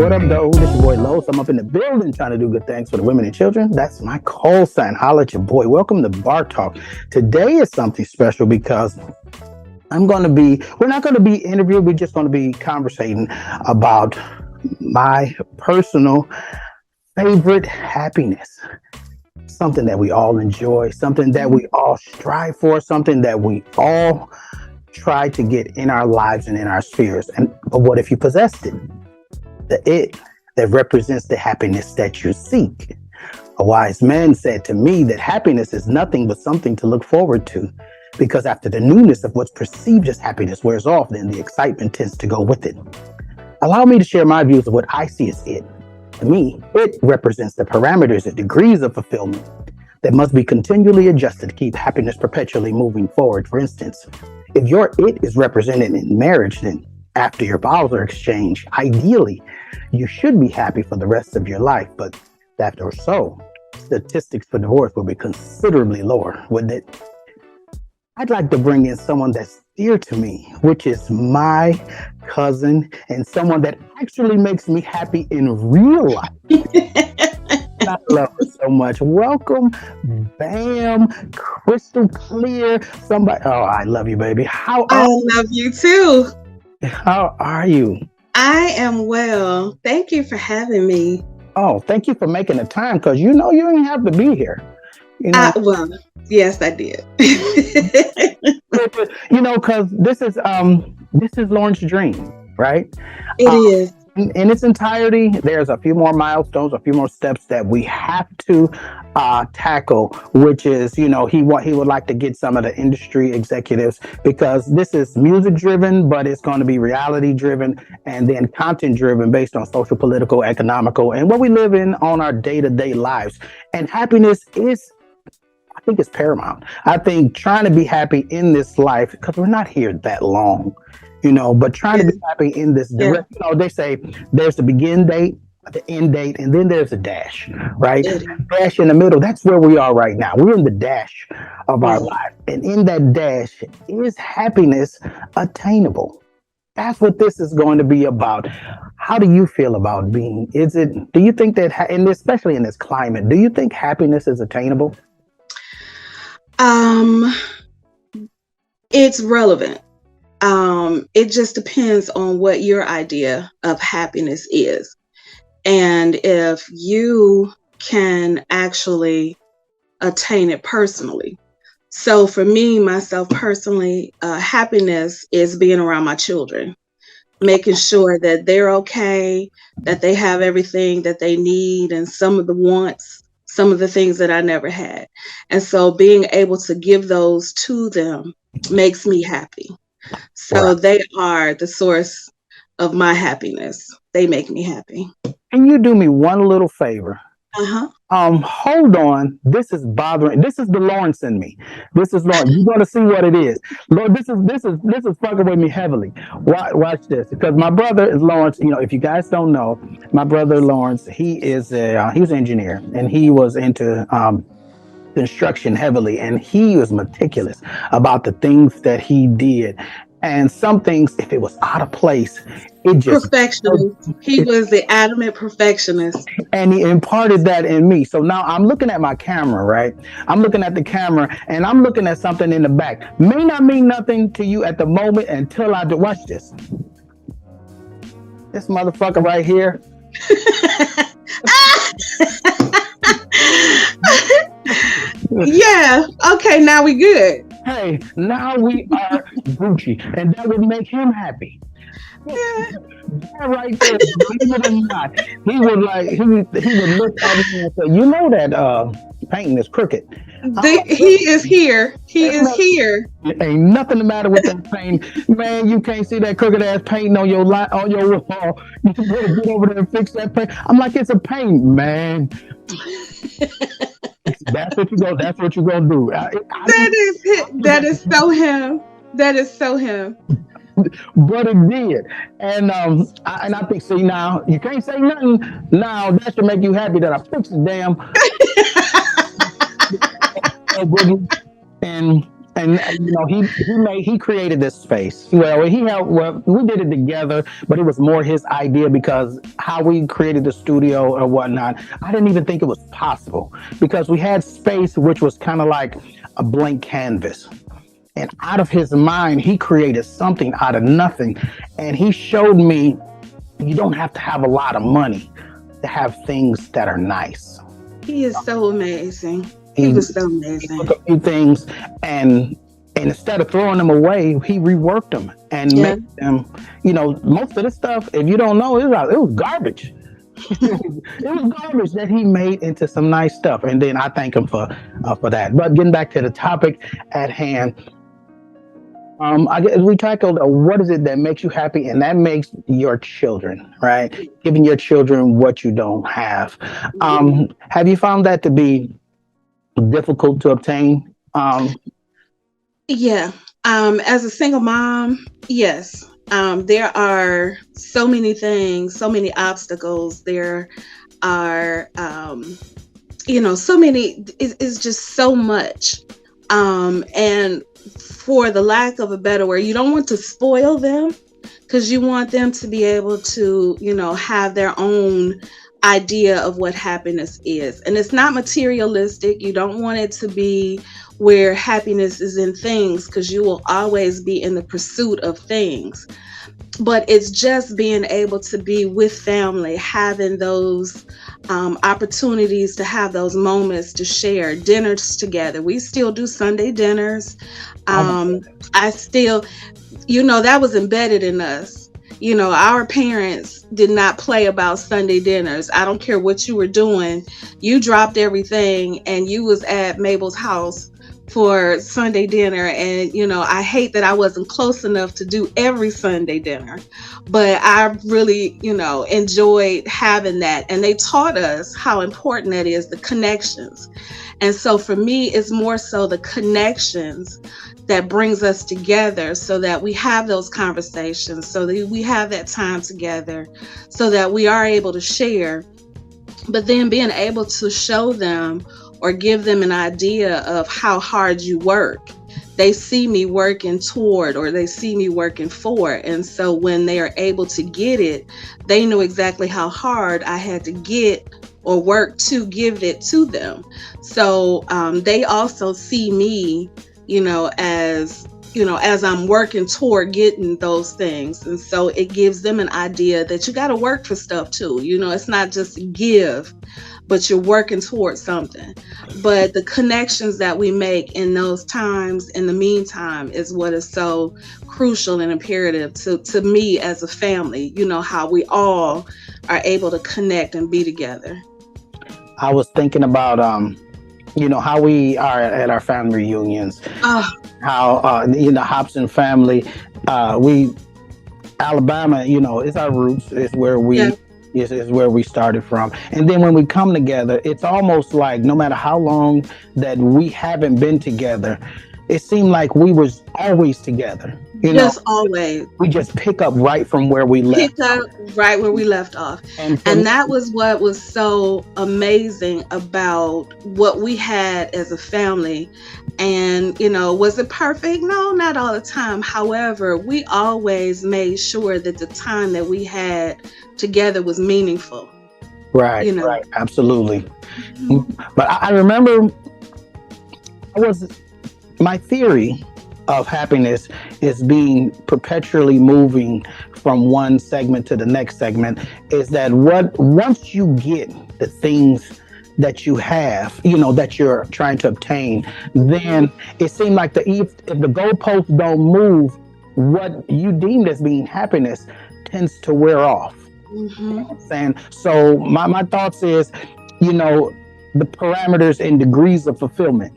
What up, though? This is your boy Los. I'm up in the building trying to do good things for the women and children. That's my call sign. Holla at your boy. Welcome to BarTalk. Today is something special because we're not going to be interviewed. We're just going to be conversating about my personal favorite happiness. Something that we all enjoy, something that we all strive for, something that we all try to get in our lives and in our spheres. But what if you possessed it? The it that represents the happiness that you seek. A wise man said to me that happiness is nothing but something to look forward to, because after the newness of what's perceived as happiness wears off, then the excitement tends to go with it. Allow me to share my views of what I see as it. To me, it represents the parameters and degrees of fulfillment that must be continually adjusted to keep happiness perpetually moving forward. For instance, if your it is represented in marriage, then after your vows are exchanged, ideally, you should be happy for the rest of your life. But after so, statistics for divorce will be considerably lower, wouldn't it? I'd like to bring in someone that's dear to me, which is my cousin, and someone that actually makes me happy in real life. I love her so much. Welcome, Bam, crystal clear. Somebody, oh, I love you, baby. I love you too. How are you? I am well. Thank you for having me. Oh, thank you for making the time, because you didn't have to be here. Well, yes, I did. Because this is Lauren's dream, right? It is. In its entirety, there's a few more milestones, a few more steps that we have to tackle, which is, he would like to get some of the industry executives, because this is music driven, but it's going to be reality driven and then content driven based on social, political, economical, and what we live in on our day-to-day lives. And happiness I think it's paramount. I think trying to be happy in this life, because we're not here that long, but trying to be happy in this direct, they say there's the begin date, the end date, and then there's a dash, right? Dash in the middle. That's where we are right now. We're in the dash of our life. And in that dash, is happiness attainable? That's what this is going to be about. How do you feel about do you think that, and especially in this climate, do you think happiness is attainable? It's relevant. It just depends on what your idea of happiness is. And if you can actually attain it personally. So for me, myself personally, happiness is being around my children, making sure that they're okay, that they have everything that they need, and some of the wants, some of the things that I never had. And so being able to give those to them makes me happy. So they are the source of my happiness. They make me happy. Can you do me one little favor? Hold on. This is bothering. This is the Lawrence in me. This is Lawrence. You're going to see what it is. Lord, this is fucking with me heavily. Watch this, because my brother is Lawrence. If you guys don't know, my brother Lawrence, he was an engineer, and he was into construction heavily, and he was meticulous about the things that he did. And some things, if it was out of place, it just perfectionist. He was the adamant perfectionist, and he imparted that in me. So now I'm looking at my camera, right? I'm looking at the camera, and I'm looking at something in the back. May not mean nothing to you at the moment until I do. Watch this. This motherfucker right here. Yeah. Okay. Now we good. Hey, now we are Gucci, and that would make him happy. Yeah. That right there, believe it or not, he would look at me and say, that painting is crooked. He is here. He is here. Ain't nothing the matter with that paint, man. You can't see that crooked ass paint on your wall. You better get over there and fix that paint. I'm like, it's a paint, man. That's what you're gonna do. That is so him. That is so him. But it did, and I think, see, now you can't say nothing. Now that should make you happy that I fixed the damn. And And he created this space. We did it together, but it was more his idea because how we created the studio or whatnot. I didn't even think it was possible because we had space which was kind of like a blank canvas. And out of his mind, he created something out of nothing. And he showed me you don't have to have a lot of money to have things that are nice. He is so amazing. He He, was so he amazing. took a few things and instead of throwing them away, he reworked them and Yeah. made them. Most of the stuff, if you don't know, it was garbage. It was garbage that he made into some nice stuff, and then I thank him for that. But getting back to the topic at hand, I guess we tackled what is it that makes you happy, and that makes your children, right? Giving your children what you don't have. Have you found that to be difficult to obtain? Yeah. As a single mom, yes. There are so many things, so many obstacles. There are, so many, it's just so much. And for the lack of a better word, you don't want to spoil them because you want them to be able to, have their own idea of what happiness is. And it's not materialistic. You don't want it to be where happiness is in things because you will always be in the pursuit of things. But it's just being able to be with family, having those opportunities to have those moments to share dinners together. We still do Sunday dinners. I still, that was embedded in us. Our parents did not play about Sunday dinners. I don't care what you were doing. You dropped everything and you was at Mabel's house for Sunday dinner. And, I hate that I wasn't close enough to do every Sunday dinner, but I really, enjoyed having that. And they taught us how important that is, the connections. And so for me, it's more so the connections that brings us together so that we have those conversations, so that we have that time together, so that we are able to share, but then being able to show them or give them an idea of how hard you work. They see me working toward, or they see me working for. And so when they are able to get it, they know exactly how hard I had to get or work to give it to them. So they also see me, as I'm working toward getting those things. And so it gives them an idea that you got to work for stuff too. It's not just give, but you're working towards something. But the connections that we make in those times, in the meantime, is what is so crucial and imperative to me as a family, how we all are able to connect and be together. I was thinking about how we are at our family reunions. How Hobson family, we Alabama, it's our roots. It's where we Yeah. is where we started from. And then when we come together, it's almost like no matter how long that we haven't been together, it seemed like we was always together. Just always We just pick up right from where we left. pick up right where we left off. And And that was what was so amazing about what we had as a family. And, was it perfect? No, not all the time. However, we always made sure that the time that we had together was meaningful. right, right, absolutely. But I remember my theory of happiness is being perpetually moving from one segment to the next segment, is that once you get the things that you have, that you're trying to obtain, then it seemed like if the goalposts don't move, what you deemed as being happiness tends to wear off. And so my thoughts is, the parameters and degrees of fulfillment,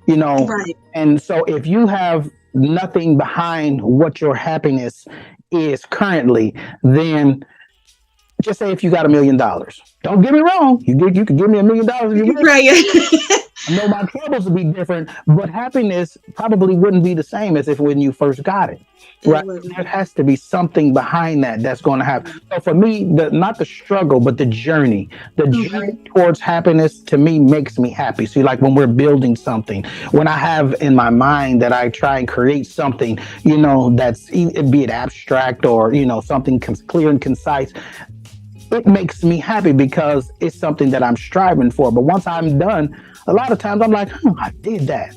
Right. and so if you have nothing behind what your happiness is currently, then just say if you got $1 million. Don't get me wrong. You could give me $1 million if you want. Right. I know my troubles would be different, but happiness probably wouldn't be the same as if when you first got it. It Right. wouldn't. There has to be something behind that that's going to happen. So for me, not the struggle, but the journey. The Mm-hmm. journey towards happiness to me makes me happy. See, like when we're building something, when I have in my mind that I try and create something, that's be it abstract or something clear and concise, it makes me happy because it's something that I'm striving for. But once I'm done, a lot of times I'm like, I did that.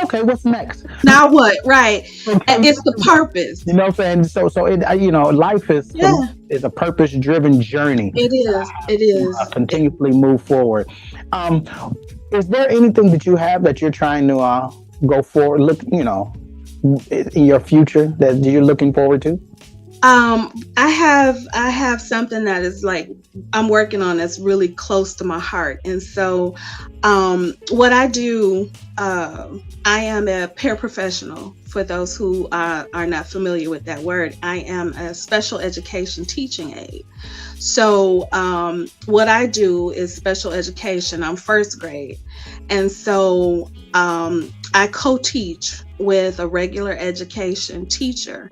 Okay, what's next? Now what? Right. It's the purpose. You know what I'm saying? So life is for me, Yeah, is a purpose driven journey. it is. It is. Continuously move forward. Um, is there anything that you have that you're trying to go forward? Look, in your future that you're looking forward to? I have something that is like I'm working on that's really close to my heart. And so what I do, I am a paraprofessional. For those who are not familiar with that word, I am a special education teaching aide. So what I do is special education. I'm first grade. And so I co-teach with a regular education teacher,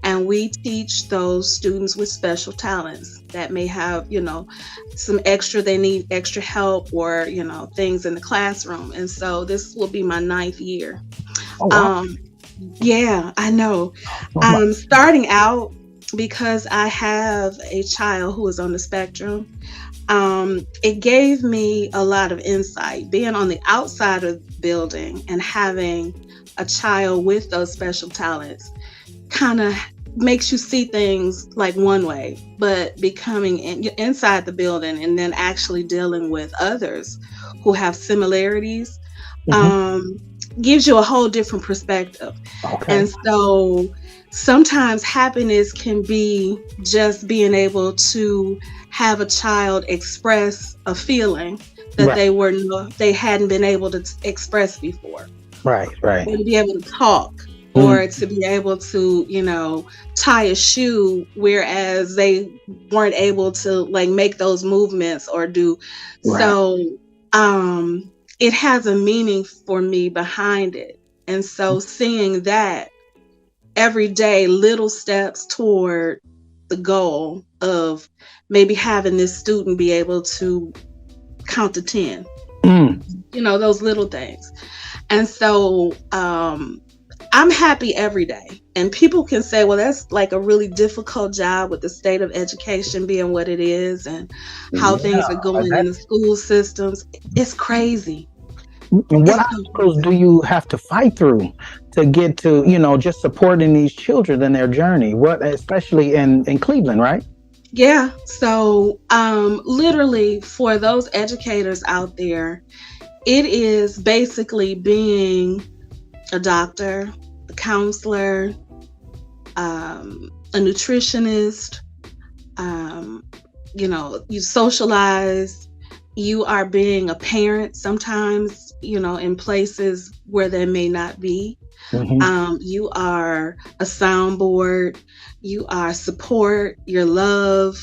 and we teach those students with special talents that may have, some extra, they need extra help, or, things in the classroom. And so this will be my ninth year. Oh wow! Um, yeah, I know. Oh my! I'm starting out because I have a child who is on the spectrum. It gave me a lot of insight being on the outside of the building and having a child with those special talents. Kind of makes you see things like one way, but becoming inside the building and then actually dealing with others who have similarities, Mhm. um, gives you a whole different perspective. Okay. And so sometimes happiness can be just being able to have a child express a feeling that Right. they hadn't been able to express before, Right. Right. or to be able to talk, Mhm. or to be able to, tie a shoe, whereas they weren't able to like make those movements or do. Right. So it has a meaning for me behind it. And so seeing that every day, little steps toward the goal of maybe having this student be able to count to 10, Mm. those little things. And so I'm happy every day. And people can say, well, that's like a really difficult job with the state of education being what it is and how things are Yeah. going in the school systems. It's crazy. And what It's so obstacles crazy. do you have to fight through to get to, just supporting these children in their journey? What, especially in Cleveland, right? Yeah. So literally for those educators out there, it is basically being a doctor, a counselor, a nutritionist. You socialize. You are being a parent sometimes, in places where they may not be. Hmm. You are a soundboard. You are support. Your love.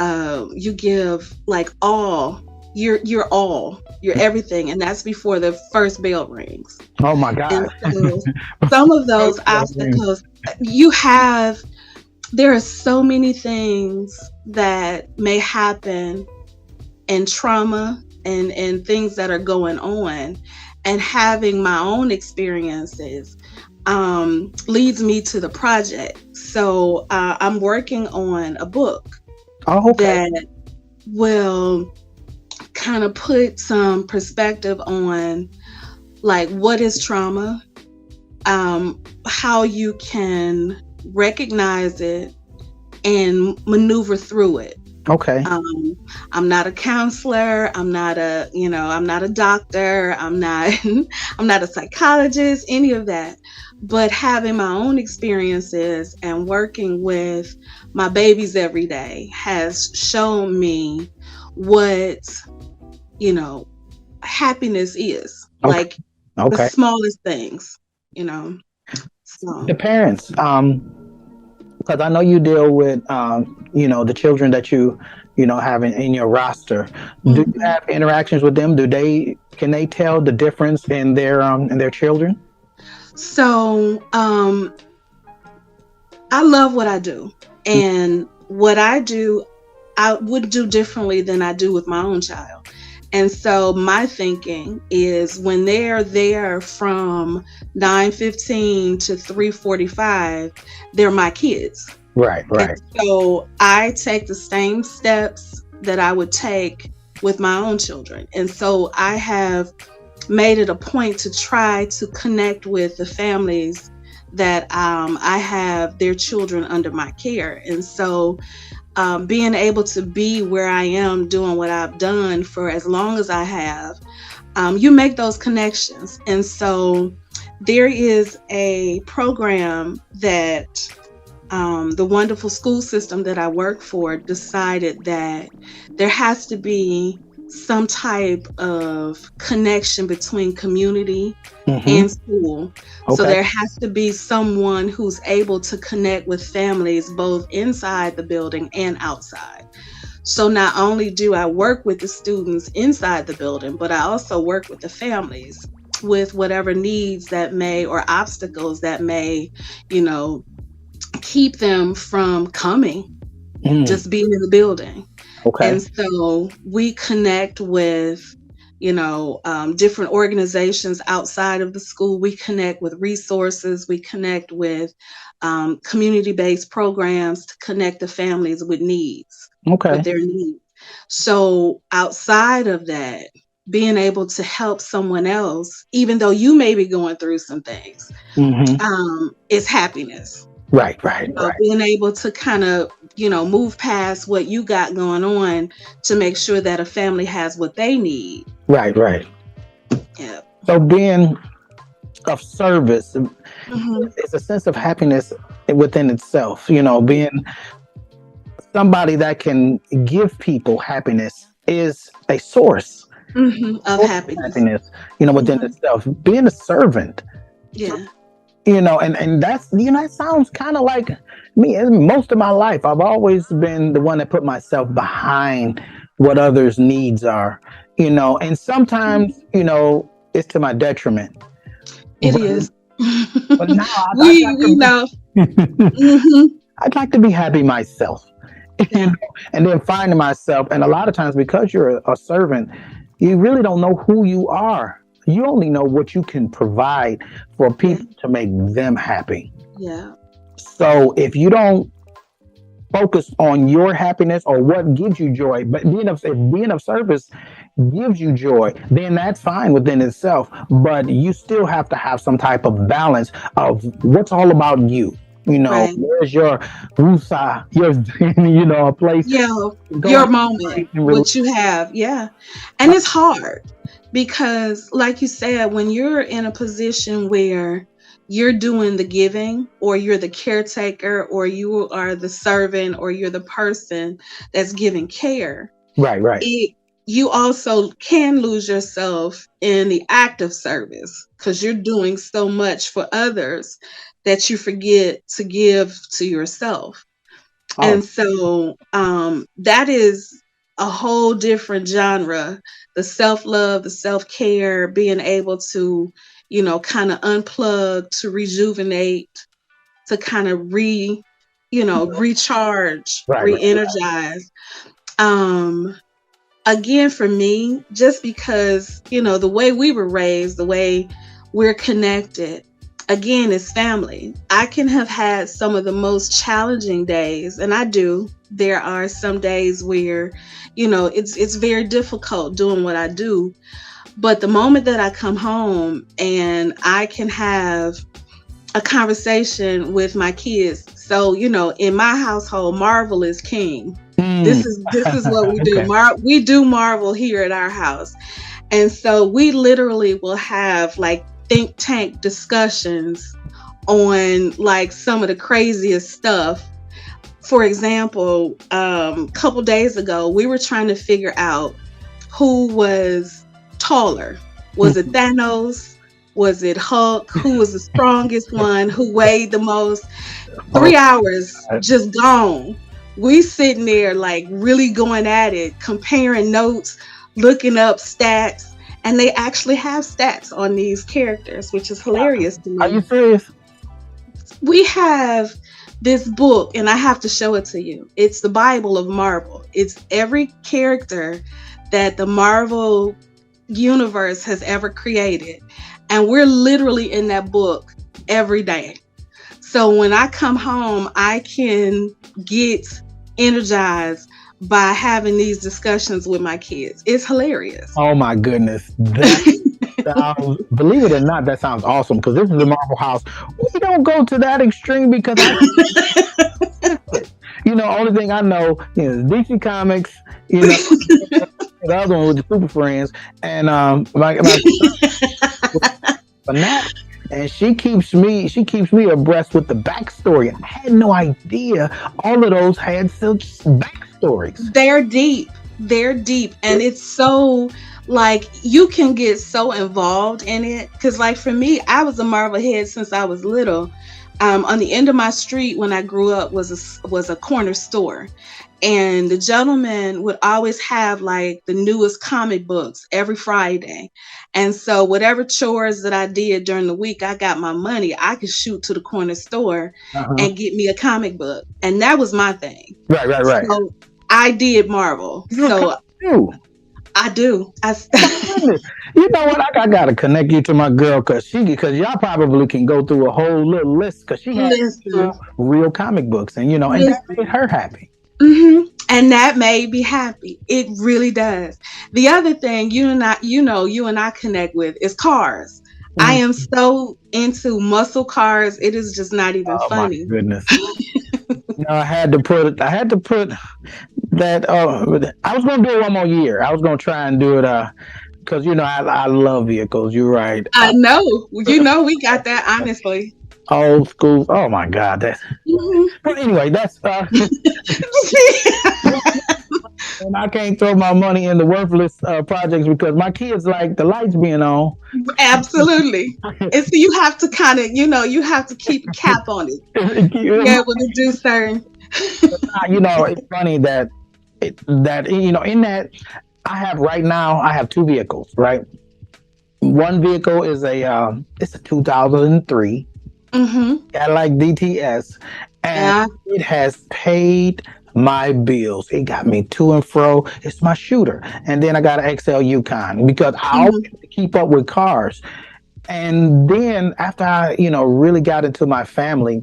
You give like all. You're all. You're everything, and that's before the first bell rings. Oh my And God. so some of those obstacles you have, there are so many things that may happen, and trauma and things that are going on, and having my own experiences leads me to the project. So I'm working on a book Oh, okay. that will kind of put some perspective on like what is trauma, how you can recognize it and maneuver through it. Okay. Um, I'm not a counselor. I'm not a doctor. I'm not, I'm not a psychologist, any of that. But having my own experiences and working with my babies every day has shown me what, you know, happiness is. Okay. Like the Okay. smallest things, you know. So The parents. because I know you deal with, the children that you have in your roster. Do you Mhm. have interactions with them? Can they tell the difference in their children? So, I love what I do. And what I do, I would do differently than I do with my own child. And so my thinking is when they're there from 9:15 to 3:45, they're my kids. Right, And right. so I take the same steps that I would take with my own children. And so I have made it a point to try to connect with the families that I have their children under my care. And so being able to be where I am doing what I've done for as long as I have, you make those connections. And so there is a program that the wonderful school system that I work for decided that there has to be some type of connection between community Mm-hmm. and school. So Okay. there has to be someone who's able to connect with families both inside the building and outside. So not only do I work with the students inside the building, but I also work with the families with whatever needs that may or obstacles that may, you know, keep them from coming, Mm, just being in the building. okay. And so we connect with, different organizations outside of the school. We connect with resources. We connect with community-based programs to connect the families with Okay. their needs. So outside of that, being able to help someone else, even though you may be going through some things, Mm-hmm. is happiness. Right, right, right, Being able to kind of, move past what you got going on to make sure that a family has what they need. right, right. Yeah. So being of service Hmm. is a sense of happiness within itself. Being somebody that can give people happiness is a Of source of happiness. happiness, within Hmm. itself. Being a servant, Yeah. and that's, that sounds kind of like me. In most of my life, I've always been the one that put myself behind what others' needs are, and sometimes, Mhm. it's to my detriment. It But, is. but now I'd We know. like to be, Hmm. I'd like to be happy myself, you know, Yeah. and then finding myself. And a lot of times, because you're a servant, you really don't know who you are. You only know what you can provide for Yeah. people to make them happy. Yeah. So if you don't focus on your happiness or what gives you joy, but if being of service gives you joy, then that's fine within itself. But you still have to have some type of balance of what's all about you. Right. Where's your wusa, your a place Yeah. to go Your and moment, breathe and relax. what you have. Yeah. And it's hard because, like you said, when you're in a position where you're doing the giving, or you're the caretaker, or you are the servant, or you're the person that's giving care, Right, right. it you also can lose yourself in the act of service because you're doing so much for others that you forget to give to yourself. Oh, And so that is a whole different genre. The self-love, the self-care, being able to, kind of unplug, to rejuvenate, to kind of recharge, right, right. re-energize. Um, Again, for me, just because, the way we were raised, the way we're connected, again, is family. I can have had some of the most challenging days, and I do. There are some days where, it's very difficult doing what I do. But the moment that I come home and I can have a conversation with my kids. So, in my household, Marvel is king. Mm. This is what we do. Okay. We do Marvel here at our house. And so we literally will have like think tank discussions on like some of the craziest stuff. For example, a couple days ago, we were trying to figure out who was taller. Was it Mhm. Thanos? Was it Hulk? Who was the strongest one? Who weighed the most? 3 hours just gone. We sitting there like really going at it, comparing notes, looking up stats, and they actually have stats on these characters, which is hilarious to me. Are you serious? We have this book, and I have to show it to you. It's the Bible of Marvel. It's every character that the Marvel universe has ever created. And we're literally in that book every day. So when I come home, I can get energized by having these discussions with my kids. It's hilarious. Oh my goodness. Believe it or not, that sounds awesome, because this is the Marvel house. We don't go to that extreme because only thing I know is DC Comics, the other one with the Super Friends, and my fanatic, and she keeps me abreast with the backstory. I had no idea all of those had such backstories. They're deep, and it's so like you can get so involved in it, because like for me, I was a Marvel head since I was little. On the end of my street when I grew up was a corner store, and the gentleman would always have like the newest comic books every Friday. And so whatever chores that I did during the week, I got my money, I could shoot to the corner store and get me a comic book. And that was my thing. Right. So I did Marvel. I do. You know what? I gotta connect you to my girl, because y'all probably can go through a whole little list, because she has real comic books, and and that made her happy. Mm-hmm. And that made me happy. It really does. The other thing you and I connect with is cars. Mm-hmm. I am so into muscle cars. It is just not even funny. My goodness. I had to put that. I was going to do it one more year. I was going to try and do it because I love vehicles. You're right. I know. We got that, honestly. Old school. Oh my God. But anyway, that's. And I can't throw my money into worthless projects because my kids like the lights being on. Absolutely. And so you have to kind of, you have to keep a cap on it. Be able to do certain. It's funny that in that I have two vehicles, right? One vehicle is it's a 2003 Cadillac DTS, and it has paid my bills. It got me to and fro. It's my shooter. And then I got an XL Yukon because I always keep up with cars. And then after I, really got into my family,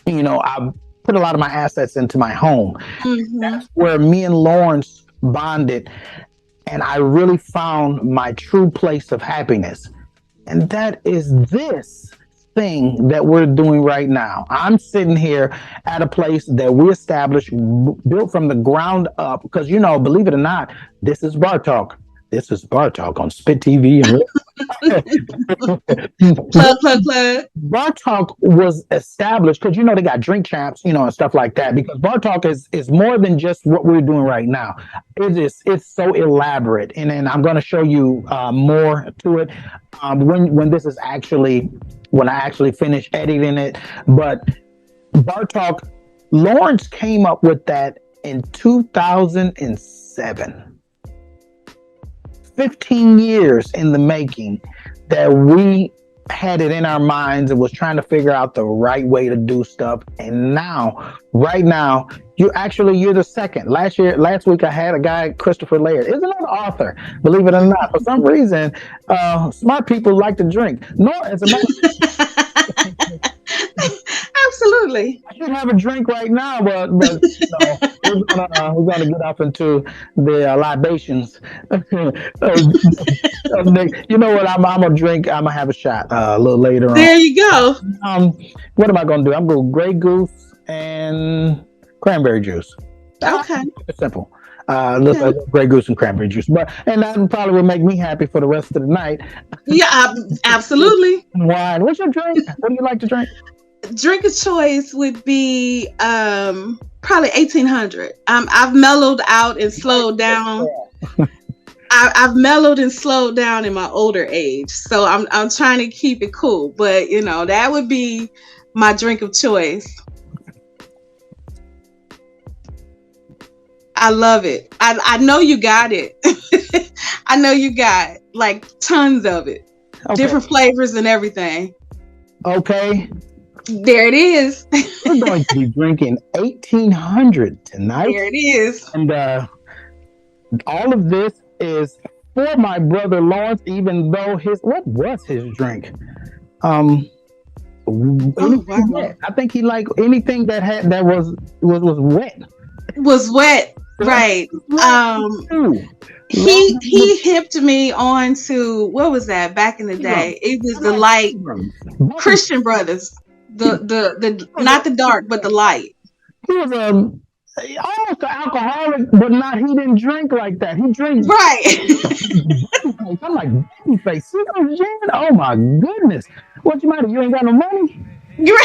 I put a lot of my assets into my home. That's where me and Lawrence bonded. And I really found my true place of happiness. And that is this thing that we're doing right now. I'm sitting here at a place that we established, built from the ground up, because believe it or not, this is BarTalk. This is BarTalk on Spit TV. Plug. BarTalk was established because they got Drink Champs, and stuff like that. Because BarTalk is more than just what we're doing right now. It's so elaborate, and then I'm going to show you more to it when I actually finish editing it. But BarTalk, Lawrence came up with that in 2007. 15 years in the making that we had it in our minds and was trying to figure out the right way to do stuff. And right now, you're the second. Last week, I had a guy, Christopher Laird, is another author, believe it or not. For some reason, smart people like to drink. No, as a matter Absolutely. I should have a drink right now, but we're gonna get up into the libations. You know what? I'm gonna drink. I'm gonna have a shot a little later on. There you go. What am I gonna do? I'm gonna go Grey Goose and cranberry juice. Okay. It's simple. Grey Goose and cranberry juice, and that probably will make me happy for the rest of the night. Yeah, absolutely. Wine. What's your drink? What do you like to drink? Drink of choice would be probably 1800. I've mellowed out and slowed down. I've mellowed and slowed down in my older age, so I'm trying to keep it cool. But that would be my drink of choice. I love it. I know you got it. I know you got like tons of it, different flavors and everything. Okay. There it is. We're going to be drinking 1800 tonight. There it is. And all of this is for my brother Lawrence, even though what was his drink? Wow. I think he liked anything that was wet. Was wet, right? He hipped me on to, what was that back in the day? It was the light Christian Brothers. The not the dark, but the light. He was almost an alcoholic, but not. He didn't drink like that. He drinks right. I'm like babyface. Oh my goodness! What's the matter? You ain't got no money. You're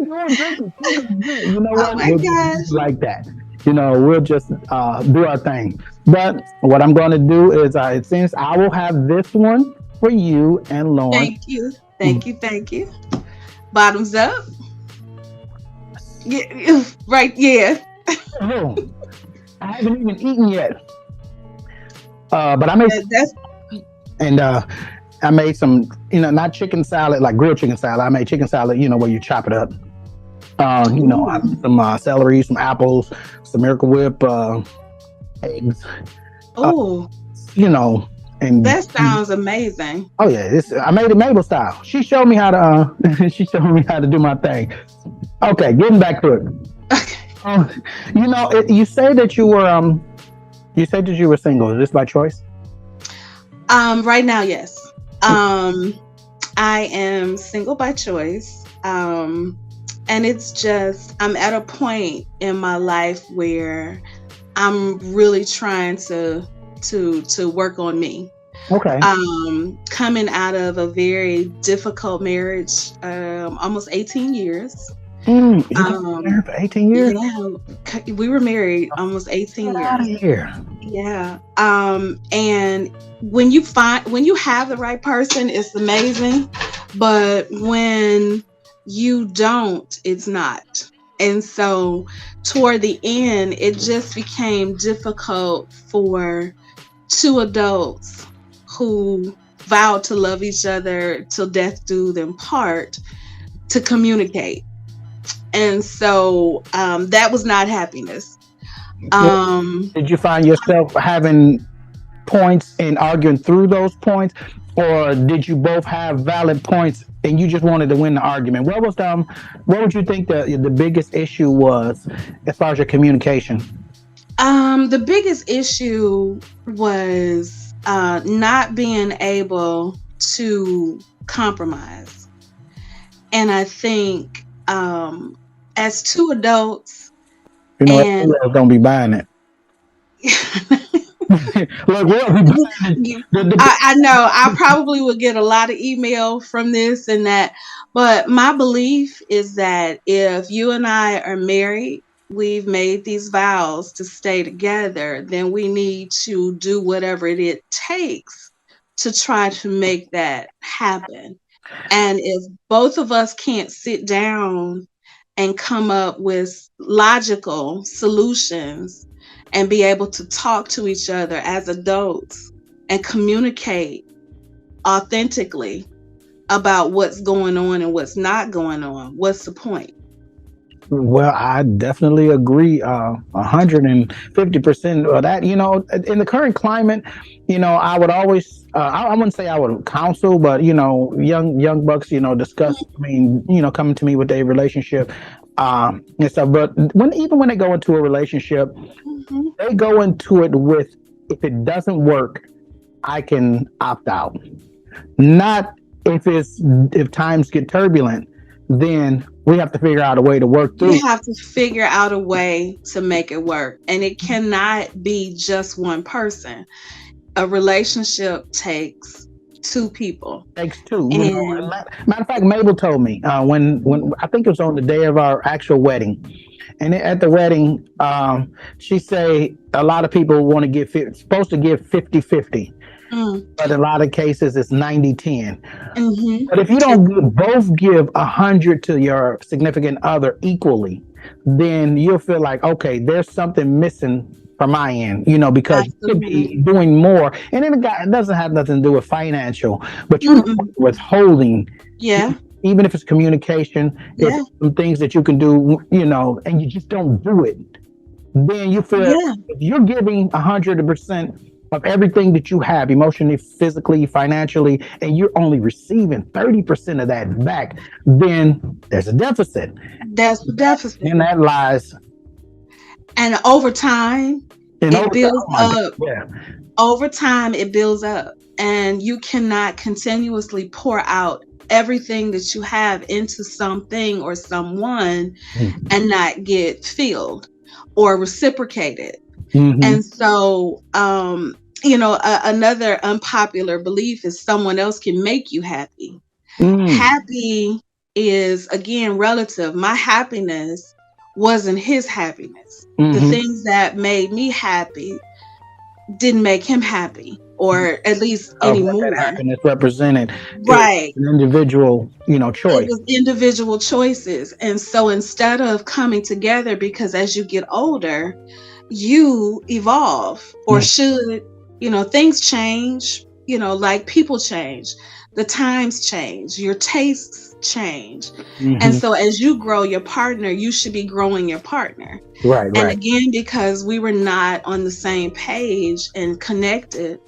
right. You know what? Oh my gosh. Like that. We'll just do our thing. But what I'm going to do is, since I will have this one for you and Lauren. Thank you. Bottoms up. Yeah, right. Yeah. I haven't even eaten yet. But I made I made some, not chicken salad, like grilled chicken salad. I made chicken salad, where you chop it up. Some celery, some apples, some Miracle Whip, eggs. Oh. And that sounds amazing. Oh yeah, I made it Mabel style. She showed me how to do my thing. Okay, getting back to it. You say that you were single. Is this by choice? Right now, yes. I am single by choice. And it's just, I'm at a point in my life where I'm really trying to work on me. Okay. Coming out of a very difficult marriage, almost 18 years. Married for 18 years? Yeah, we were married almost 18 years. Out of here. Yeah. And when you have the right person, it's amazing. But when you don't, it's not. And so toward the end, it just became difficult for two adults who vowed to love each other till death do them part to communicate. And so that was not happiness. Did you find yourself having points and arguing through those points, or did you both have valid points and you just wanted to win the argument? What would you think the biggest issue was as far as your communication? The biggest issue was not being able to compromise. And I think as two adults, don't be buying it. Look, I know I probably would get a lot of email from this and that, but my belief is that if you and I are married, we've made these vows to stay together, then we need to do whatever it takes to try to make that happen. And if both of us can't sit down and come up with logical solutions and be able to talk to each other as adults and communicate authentically about what's going on and what's not going on, what's the point? Well, I definitely agree 150% of that. In the current climate, I would always, I wouldn't say I would counsel, but, young bucks, discuss, coming to me with a relationship and stuff. But when they go into a relationship, they go into it with, if it doesn't work, I can opt out. Not if times get turbulent, then we have to figure out a way to work through. We have to figure out a way to make it work. And it cannot be just one person. A relationship takes two people. Takes two. And Matter of fact, Mabel told me when I think it was on the day of our actual wedding, and at the wedding, she say a lot of people want to give supposed to give 50-50, mm, but in a lot of cases it's 90-10. hmm But if you don't both give 100 to your significant other equally, then you'll feel like, okay, there's something missing from my end, because you could absolutely. be doing more. And then it doesn't have nothing to do with financial, but Mm-mm. withholding, Yeah, even if it's communication, if yeah, some things that you can do, and you just don't do it, then you feel yeah, if you're giving 100% of everything that you have, emotionally, physically, financially, and you're only receiving 30% of that back, then there's a deficit. that's the deficit. And that lies And over time, in it overtime. builds Oh my God. up. Yeah. Over time, it builds up. And you cannot continuously pour out everything that you have into something or someone and not get filled or reciprocated. Mm-hmm. And so, another unpopular belief is someone else can make you happy. Mm. Happy is, again, relative. My happiness wasn't his happiness. The Mm-hmm. things that made me happy didn't make him happy, or at least Of what that anymore. happiness represented is Right. an individual, It choice. was individual choices. And so instead of coming together, because as you get older, you evolve, or Mm-hmm. should, things change, like people change, the times change, your tastes change. And Mm-hmm. so as you grow your partner, you should be growing your partner. Right, And right. again, because we were not on the same page and connected,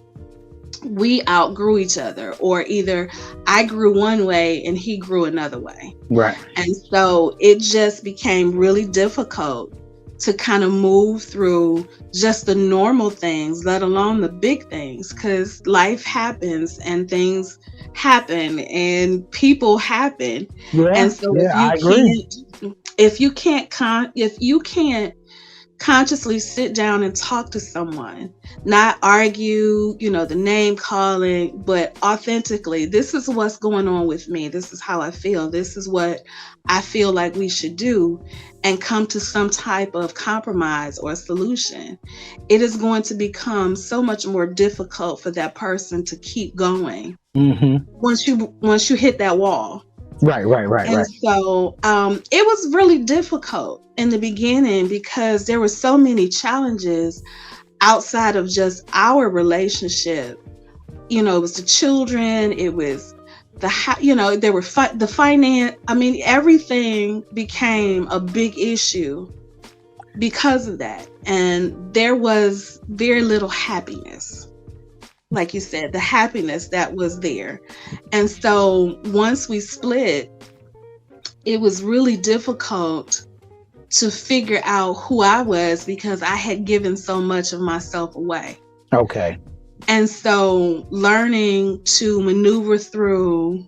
we outgrew each other, or either I grew one way and he grew another way. Right. And so it just became really difficult to kind of move through just the normal things, let alone the big things, because life happens and things happen and people happen. Yeah, And so yeah, I agree. if you can't consciously sit down and talk to someone, not argue, the name calling, but authentically, this is what's going on with me. This is how I feel. This is what I feel like we should do, and come to some type of compromise or solution. It is going to become so much more difficult for that person to keep going Mm-hmm. once you hit that wall. Right, right, right, And right. so it was really difficult in the beginning because there were so many challenges outside of just our relationship. It was the children, it was there were the finance. I mean, everything became a big issue because of that. And there was very little happiness. Like you said, the happiness that was there. And so once we split, it was really difficult to figure out who I was because I had given so much of myself away. Okay. And so learning to maneuver through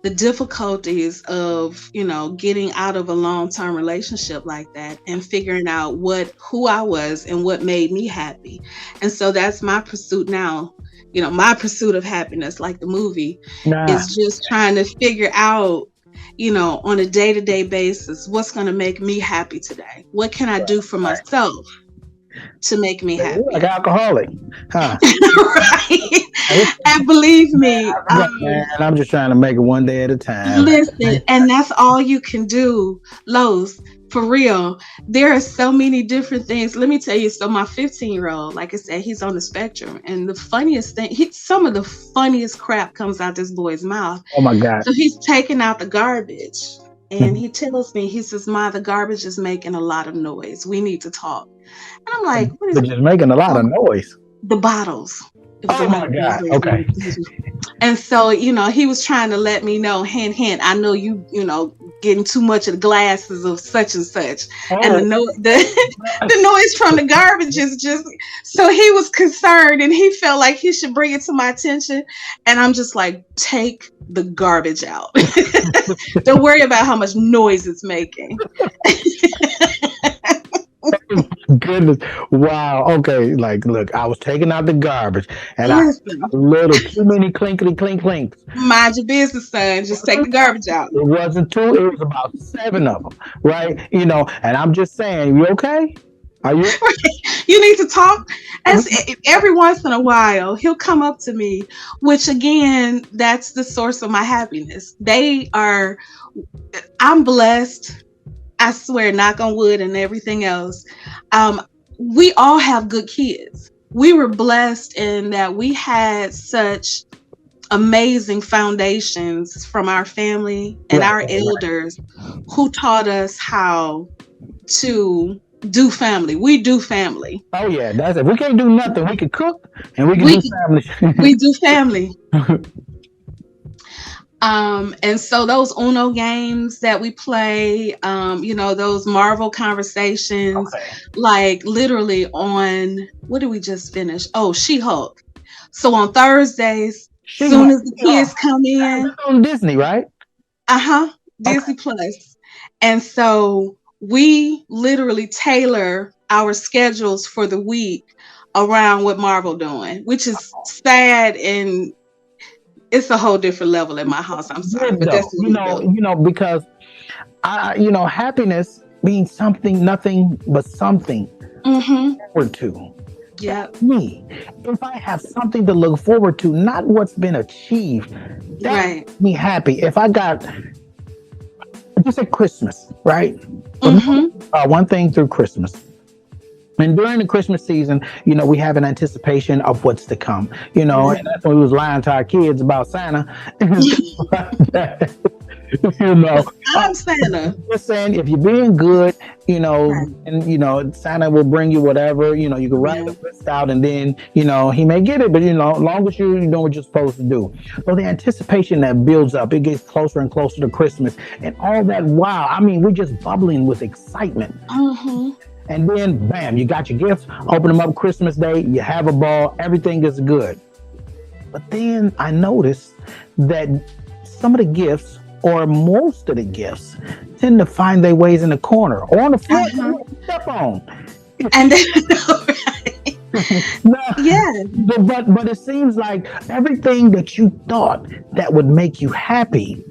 the difficulties of, getting out of a long-term relationship like that and figuring out who I was and what made me happy. And so that's my pursuit now. My pursuit of happiness, like the movie, Nah. is just trying to figure out, on a day-to-day basis, what's going to make me happy today? What can I do for Right. myself to make me You're like happy? alcoholic, huh? Right. And believe me, Man, I'm just trying to make it one day at a time. listen, and that's all you can do, Los. For real, there are so many different things. Let me tell you. So my 15-year-old, like I said, he's on the spectrum, and the funniest thing, some of the funniest crap comes out this boy's mouth. Oh my God. So he's taking out the garbage, and he tells me, he says, "Ma, the garbage is making a lot of noise. We need to talk." And I'm like, "What is But just making a lot of noise. the bottles?" It was Oh a lot my of God. bottles. Okay. And so, he was trying to let me know, hint, hint, I know getting too much of the glasses of such and such. And Oh, the noise from the garbage is just, so he was concerned and he felt like he should bring it to my attention. And I'm just like, take the garbage out. Don't worry about how much noise it's making. Goodness. Wow. Okay. Like, look, I was taking out the garbage and I Listen, a little too many clinkety clink clinks. mind your business, son. Just take the garbage out. It wasn't two, it was about seven of them. Right. And I'm just saying, you okay? Are you You need to talk. As every once in a while, he'll come up to me, which again, that's the source of my happiness. I'm blessed. I swear, knock on wood and everything else. Um, we all have good kids. We were blessed in that we had such amazing foundations from our family and right, our right, right. elders who taught us how to do family. We do family. Oh yeah, that's it. We can't do nothing. We can cook and we can do We family. we do family. And so those Uno games that we play, those Marvel conversations, Okay. like literally on what did we just finish? Oh, She-Hulk. So on Thursdays, soon as the kids come in, That's on Disney, right? uh-huh, Okay. Disney Plus. And so we literally tailor our schedules for the week around what Marvel doing, which is sad, and it's a whole different level at my house. I'm sorry, Good but that's though. what we do. Because happiness means something, nothing but something Mm-hmm. forward to. Yep. Me, if I have something to look forward to, not what's been achieved, that Right. makes me happy. If I got just at Christmas, right? For me, Mm-hmm. one thing through Christmas. And during the Christmas season, we have an anticipation of what's to come, Right. and that's when we was lying to our kids about Santa and things like that. you know, Because I'm Santa. just saying, if you're being good, Right. and Santa will bring you whatever, you can write Yeah. a list out, and then he may get it, but as long as you know what you're supposed to do. So the anticipation that builds up, it gets closer and closer to Christmas, and all that. Wow, I mean, we're just bubbling with excitement. Mm-hmm. And then, bam, you got your gifts, open them up Christmas Day, you have a ball, everything is good. But then I noticed that some of the gifts, or most of the gifts, tend to find their ways in the corner or on the floor. Uh-huh. Step on. And then, No, yeah. but it seems like everything that you thought that would make you happy,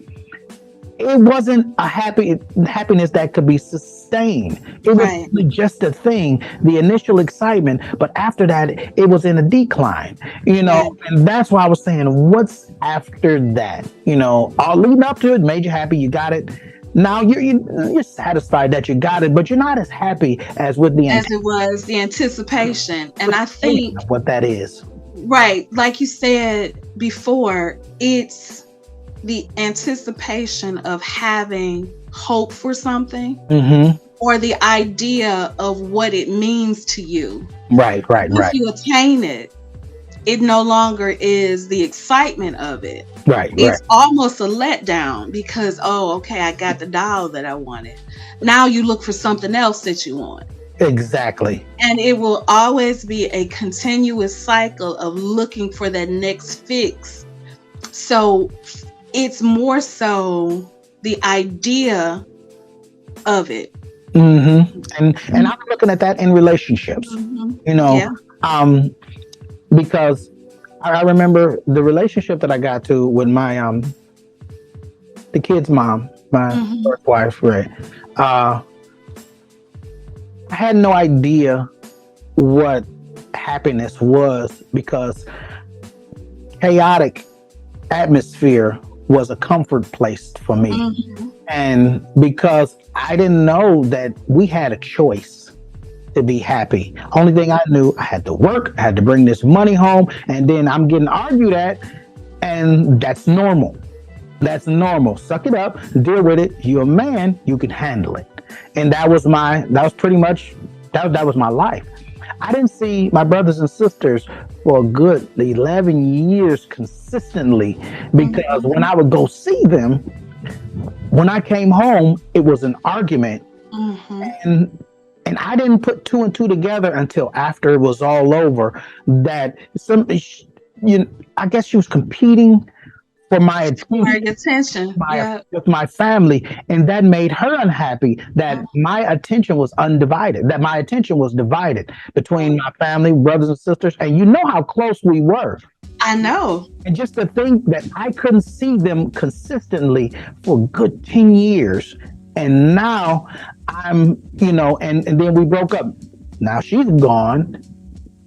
it wasn't a happiness that could be sustained. It was Right. just a thing, the initial excitement, but after that, it was in a decline. Right. And that's why I was saying, what's after that? All leading up to it made you happy. You got it. Now you're satisfied that you got it, but you're not as happy as with the As it was the anticipation. And I think, of what that is. right, like you said before, it's the anticipation of having hope for something, Mm-hmm. or the idea of what it means to you. Right. If you attain it, it no longer is the excitement of it. Right. It's almost a letdown because, oh, okay, I got the doll that I wanted. Now you look for something else that you want. Exactly. And it will always be a continuous cycle of looking for that next fix. So it's more so the idea of it. Mm-hmm. And I'm looking at that in relationships. Mm-hmm. Yeah. Because I remember the relationship that I got to with my the kid's mom, my first wife, right? I had no idea what happiness was, because chaotic atmosphere was a comfort place for me. Mm-hmm. And because I didn't know that we had a choice to be happy. Only thing I knew, I had to work, I had to bring this money home, and then I'm getting argued at, and that's normal. That's normal. Suck it up, deal with it. You're a man, you can handle it. And that was pretty much that was my life. I didn't see my brothers and sisters for a good 11 years consistently, because when I would go see them, when I came home, it was an argument. Mm-hmm. And I didn't put two and two together until after it was all over, that I guess she was competing for my attention, For your attention. my Yeah. with my family, and that made her unhappy that my attention was undivided, that my attention was divided between my family, brothers and sisters, and you know how close we were. I know. And just to think that I couldn't see them consistently for a good 10 years. And now I'm, and then we broke up. Now she's gone.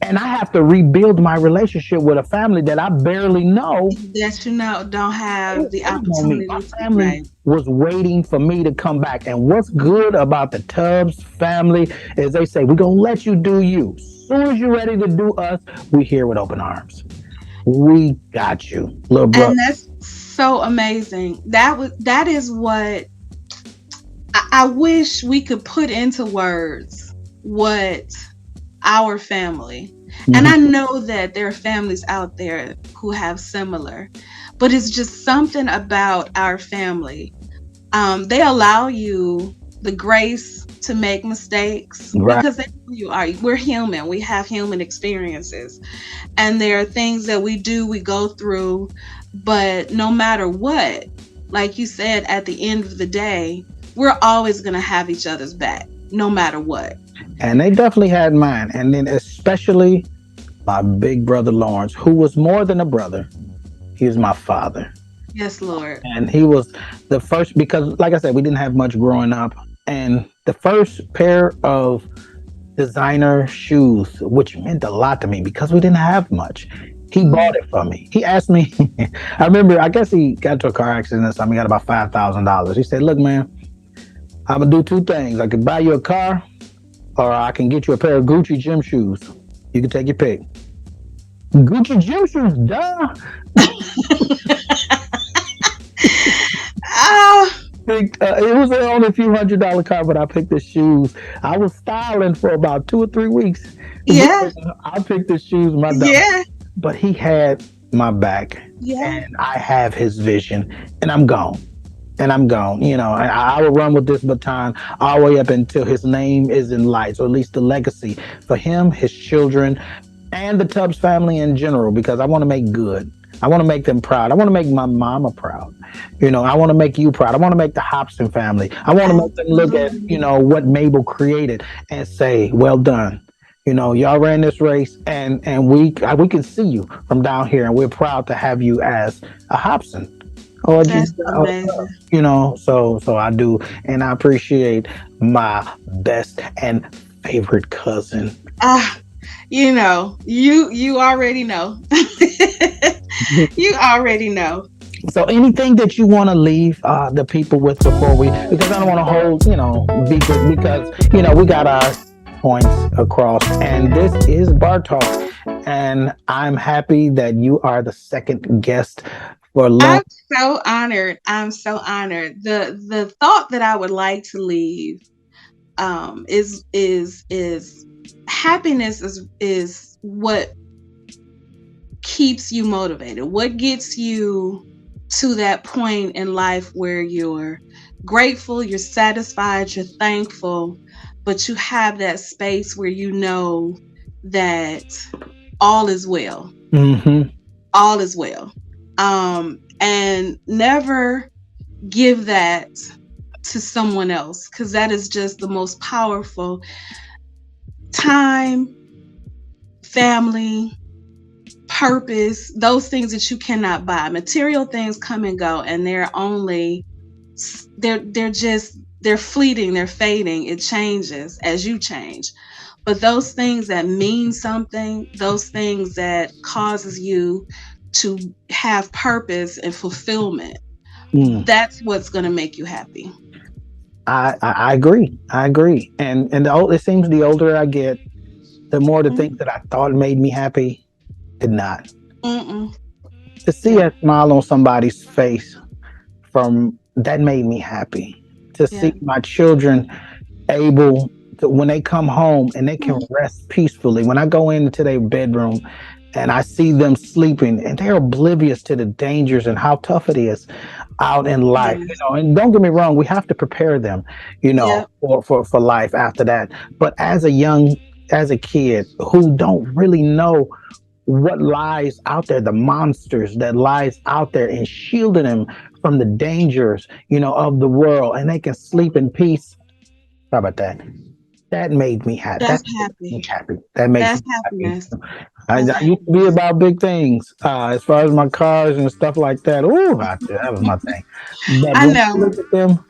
And I have to rebuild my relationship with a family that I barely know. That you know don't have the They don't know me. My opportunity to family right. was waiting for me to come back. And what's good about the Tubbs family is they say, we're going to let you do you. As soon as you're ready to do us, we here with open arms. We got you, little brother. And that's so amazing. That is what I wish we could put into words what our family, and I Mhm. know that there are families out there who have similar, but it's just something about our family. They allow you the grace to make mistakes Right. because they know you are. We're human. We have human experiences, and there are things that we do, we go through, but no matter what, like you said, at the end of the day, we're always going to have each other's back, no matter what. And they definitely had mine. And then especially my big brother Lawrence, who was more than a brother. He was my father. Yes, Lord. And he was the first, because like I said, we didn't have much growing up. And the first pair of designer shoes, which meant a lot to me because we didn't have much. He bought it for me. He asked me, I remember, I guess he got into a car accident or something. He got about $5,000. He said, look, man, I'm going to do two things. I could buy you a car or I can get you a pair of Gucci gym shoes. You can take your pick. Gucci gym shoes, duh. Ah, It was only a few $100 car, but I picked the shoes. I was styling for about 2 or 3 weeks. yeah, I picked the shoes, my dog. yeah, But he had my back, yeah. and I have his vision, and I'm gone. And I'm gone. I will run with this baton all the way up until his name is in lights, or at least the legacy for him, his children, and the Tubbs family in general, because I want to make good. I want to make them proud. I want to make my mama proud. I want to make you proud. I want to make the Hobson family. I want to make them look at, Absolutely. what Mabel created and say, well done. Y'all ran this race, and we can see you from down here, and we're proud to have you as a Hobson. Or That's just, amazing. so I do, and I appreciate my best and favorite cousin. Ah, you already know. You already know. So anything that you want to leave the people with before because I don't want to hold, because we got our points across, and this is BarTalk, and I'm happy that you are the second guest for long. I'm so honored. I'm so honored. The thought that I would like to leave is happiness is what keeps you motivated. What gets you to that point in life where you're grateful, you're satisfied, you're thankful, but you have that space where you know that all is well. Mm-hmm. All is well. And never give that to someone else, because that is just the most powerful. Time, family, purpose, those things that you cannot buy. Material things come and go, and they're fleeting, they're fading. It changes as you change. But those things that mean something, those things that causes you to have purpose and fulfillment, Mm. that's what's going to make you happy. I agree. I agree. It seems the older I get, the more the things Mm-mm. that I thought made me happy did not. Mm-mm. To see Yeah, a smile on somebody's face from that made me happy. To yeah. see my children able to, when they come home and they can Mhm. rest peacefully. When I go into their bedroom and I see them sleeping and they're oblivious to the dangers and how tough it is out in life, Yes. and don't get me wrong, we have to prepare them, Yeah. for life after that. But as a kid who don't really know what lies out there, the monsters that lies out there, and shielding them from the dangers, of the world, and they can sleep in peace. How about that? That made me happy. That's That makes me happy. happy. That makes That's me happy. happiness. I, That's I used to be happiness. about big things, as far as my cars and stuff like that. Ooh, that was my thing. But I when I know. look at them,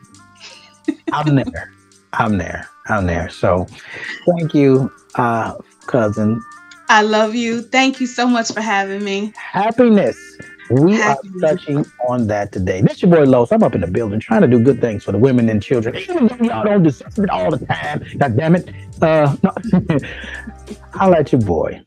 I'm there. I'm there. I'm there. So thank you, cousin. I love you. Thank you so much for having me. Happiness. We are Happiness. touching on that today. This your boy Los. I'm up in the building trying to do good things for the women and children. Even though y'all don't deserve it all the time. God damn it. No. I'll let your boy.